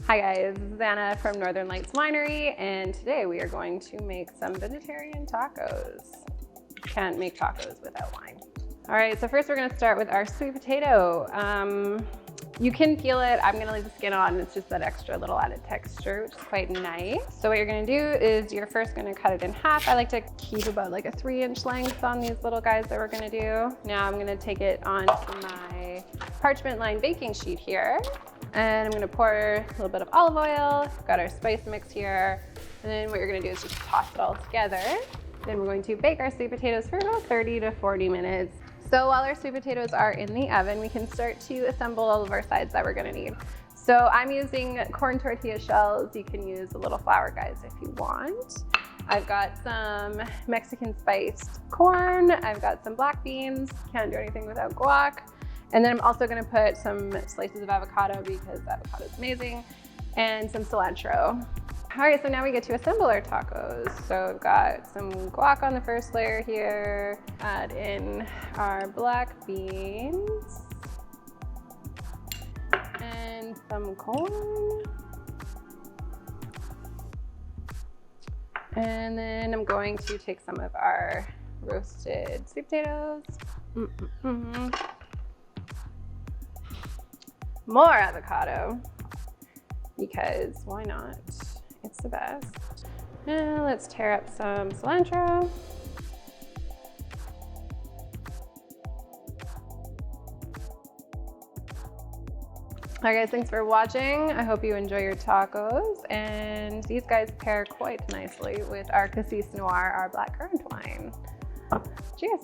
Hi guys, this is Anna from Northern Lights Winery, and today we are going to make some vegetarian tacos. Can't make tacos without wine. All right, so first we're gonna start with our sweet potato. You can peel it. I'm gonna leave the skin on. It's just that extra little added texture, which is quite nice. So what you're gonna do is you're first gonna cut it in half. I like to keep about like a 3-inch length on these little guys that we're gonna do. Now I'm gonna take it onto my parchment-lined baking sheet here. And I'm gonna pour a little bit of olive oil. We've got our spice mix here. And then what you're gonna do is just toss it all together. Then we're going to bake our sweet potatoes for about 30 to 40 minutes. So while our sweet potatoes are in the oven, we can start to assemble all of our sides that we're gonna need. So I'm using corn tortilla shells. You can use a little flour, guys, if you want. I've got some Mexican spiced corn. I've got some black beans. Can't do anything without guac. And then I'm also gonna put some slices of avocado because avocado is amazing, and some cilantro. All right, so now we get to assemble our tacos. So I've got some guac on the first layer here. Add in our black beans and some corn. And then I'm going to take some of our roasted sweet potatoes. More avocado, because why not? It's the best. And let's tear up some cilantro. All right guys, thanks for watching. I hope you enjoy your tacos, and these guys pair quite nicely with our Cassis Noir, our black currant wine. Cheers.